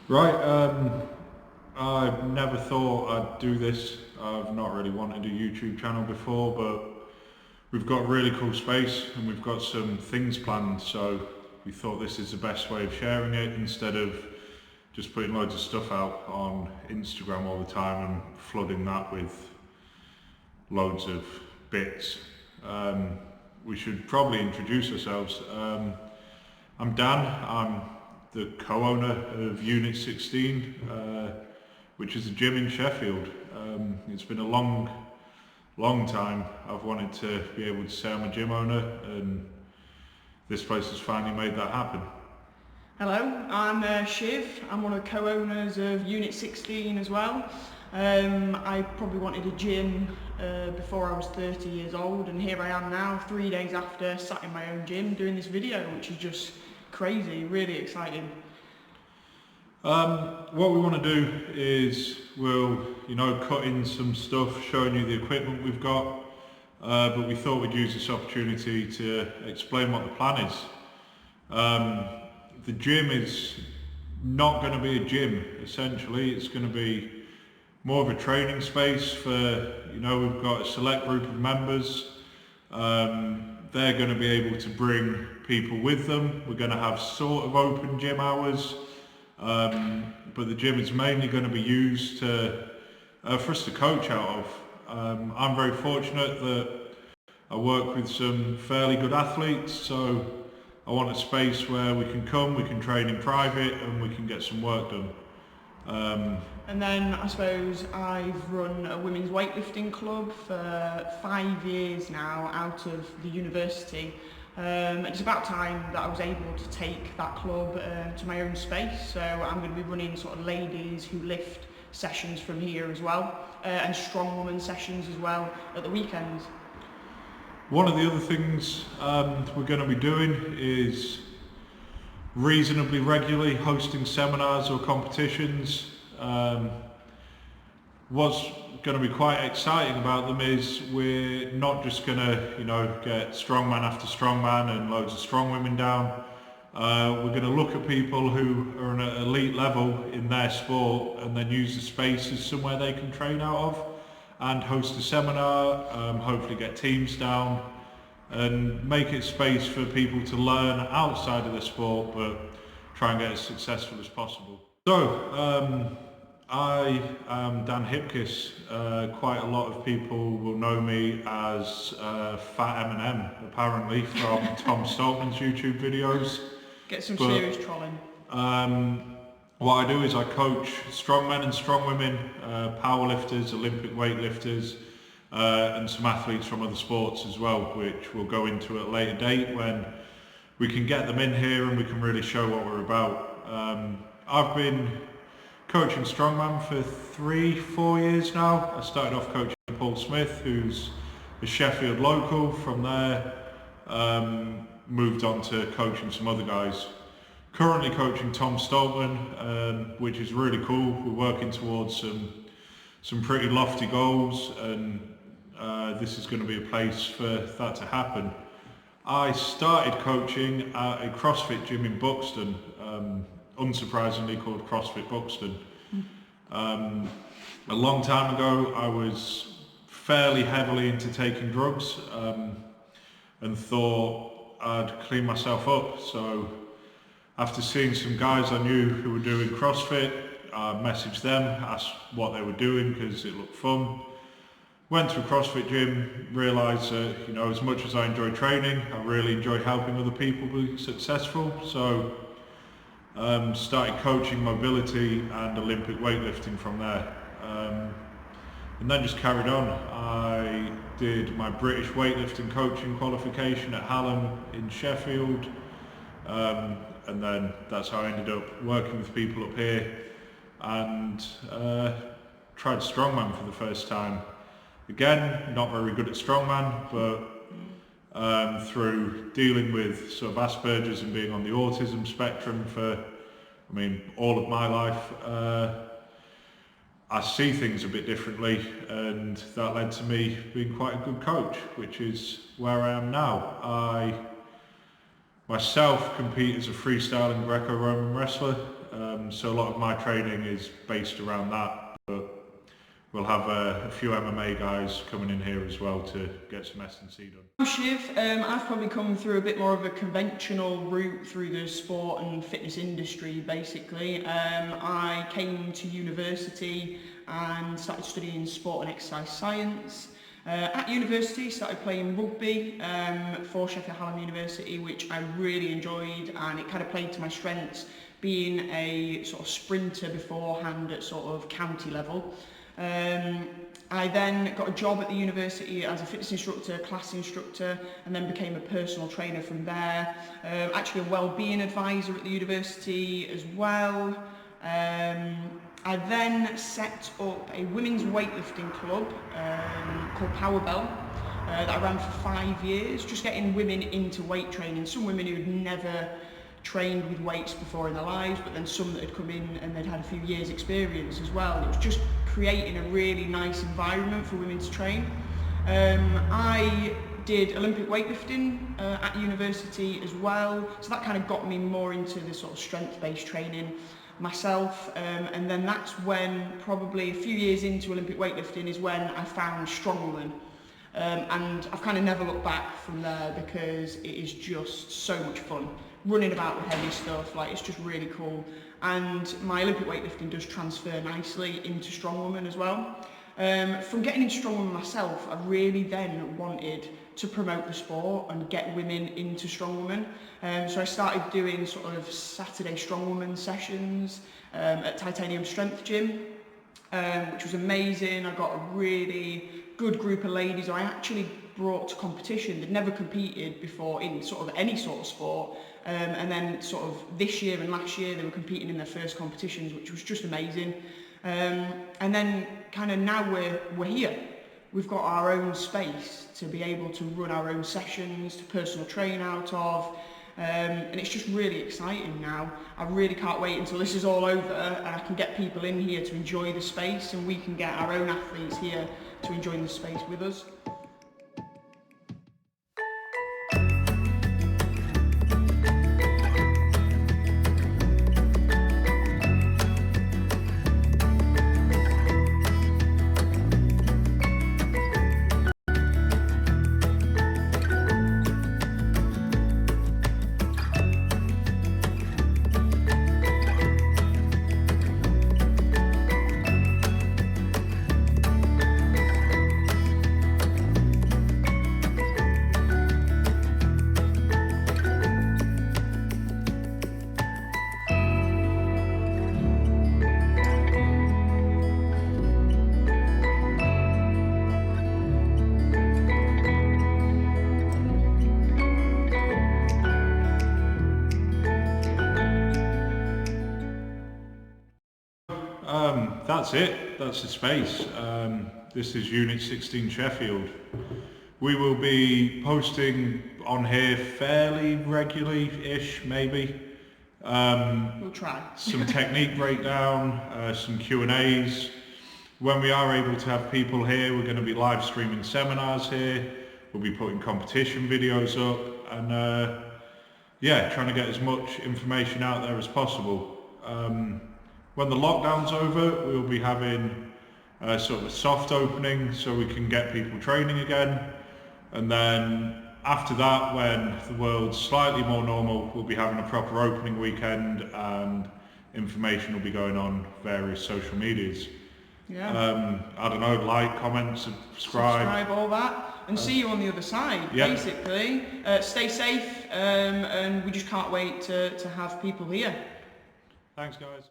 Right, I never thought I'd do this. I've not really wanted a YouTube channel before, but we've got a really cool space and we've got some things planned, so we thought this is the best way of sharing it instead of just putting loads of stuff out on Instagram all the time and flooding that with loads of bits. We should probably introduce ourselves. I'm Dan. I'm the co-owner of Unit16, which is a gym in Sheffield. It's been a long time I've wanted to be able to say I'm a gym owner, and this place has finally made that happen. Hello, I'm Shiv. I'm one of the co-owners of Unit16 as well. I probably wanted a gym before I was 30 years old, and here I am now, 3 days after, sat in my own gym doing this video, which is just crazy, really exciting. What we want to do is we'll cut in some stuff showing you the equipment we've got, but we thought we'd use this opportunity to explain what the plan is. The gym is not going to be a gym, essentially. It's going to be more of a training space for, we've got a select group of members. They're going to be able to bring people with them. We're going to have sort of open gym hours, but the gym is mainly going to be used for us to coach out of. I'm very fortunate that I work with some fairly good athletes, so I want a space where we can come, we can train in private, and we can get some work done. And then I suppose I've run a women's weightlifting club for 5 years now out of the university. It's about time that I was able to take that club to my own space, so I'm going to be running sort of ladies who lift sessions from here as well, and strong woman sessions as well at the weekends. One of the other things we're going to be doing is reasonably regularly hosting seminars or competitions. What's going to be quite exciting about them is we're not just going to get strongman after strongman and loads of strong women down. We're going to look at people who are at an elite level in their sport and then use the space as somewhere they can train out of and host a seminar, hopefully get teams down and make it space for people to learn outside of the sport but try and get as successful as possible. So, I am Dan Hipkiss. Quite a lot of people will know me as Fat M&M, apparently, from Tom Stoltman's YouTube videos. Get some serious trolling. What I do is I coach strong men and strong women, powerlifters, Olympic weightlifters, and some athletes from other sports as well, which we'll go into at a later date when we can get them in here and we can really show what we're about. I've been coaching strongman for 3-4 years now. I started off coaching Paul Smith, who's a Sheffield local. From there, moved on to coaching some other guys. Currently coaching Tom Stoltman, which is really cool. We're working towards some pretty lofty goals, and this is going to be a place for that to happen. I started coaching at a CrossFit gym in Buxton, unsurprisingly called CrossFit Buxton. A long time ago I was fairly heavily into taking drugs and thought I'd clean myself up. So after seeing some guys I knew who were doing CrossFit, I messaged them, asked what they were doing because it looked fun. Went to a CrossFit gym, realised that as much as I enjoy training, I really enjoy helping other people be successful. So started coaching mobility and Olympic weightlifting from there, and then just carried on. I did my British weightlifting coaching qualification at Hallam in Sheffield, and then that's how I ended up working with people up here and tried strongman for the first time. Again, not very good at strongman, but through dealing with sort of Asperger's and being on the autism spectrum for, all of my life, I see things a bit differently, and that led to me being quite a good coach, which is where I am now. I myself compete as a freestyle and Greco-Roman wrestler. so a lot of my training is based around that, but we'll have a few MMA guys coming in here as well to get some S&C done. Shiv, I've probably come through a bit more of a conventional route through the sport and fitness industry basically. I came to university and started studying sport and exercise science. At university, started playing rugby for Sheffield University, which I really enjoyed, and it kind of played to my strengths, being a sort of sprinter beforehand at sort of county level. I then got a job at the university as a fitness instructor, class instructor, and then became a personal trainer from there. Actually a well-being advisor at the university as well. I then set up a women's weightlifting club called Powerbell that I ran for 5 years, just getting women into weight training. Some women who had never trained with weights before in their lives, but then some that had come in and they'd had a few years experience as well. It was just creating a really nice environment for women to train. I did Olympic weightlifting at university as well, so that kind of got me more into the sort of strength-based training myself, and then that's when, probably a few years into Olympic weightlifting, is when I found strongwoman, and I've kind of never looked back from there because it is just so much fun running about with heavy stuff. Like, it's just really cool, and my Olympic weightlifting does transfer nicely into strongwoman as well. From getting into strongwoman myself, I really then wanted to promote the sport and get women into strongwoman. So I started doing sort of Saturday strongwoman sessions at Titanium Strength Gym, which was amazing. I got a really good group of ladies who I actually brought to competition. They'd never competed before in sort of any sort of sport. And then sort of this year and last year they were competing in their first competitions, which was just amazing. And then kind of now we're here. We've got our own space to be able to run our own sessions, to personal train out of, and it's just really exciting now. I really can't wait until this is all over and I can get people in here to enjoy the space, and we can get our own athletes here to enjoy the space with us. That's it, that's the space. This is Unit 16 Sheffield. We will be posting on here fairly regularly-ish, maybe. We'll try. Some technique breakdown, some Q&As. When we are able to have people here, we're going to be live streaming seminars here. We'll be putting competition videos up, and yeah, trying to get as much information out there as possible. When the lockdown's over, we'll be having sort of a soft opening so we can get people training again. And then after that, when the world's slightly more normal, we'll be having a proper opening weekend, and information will be going on various social medias. Yeah. I don't know, like, comment, subscribe, all that, and see you on the other side, yep. Basically. Stay safe, and we just can't wait to have people here. Thanks, guys.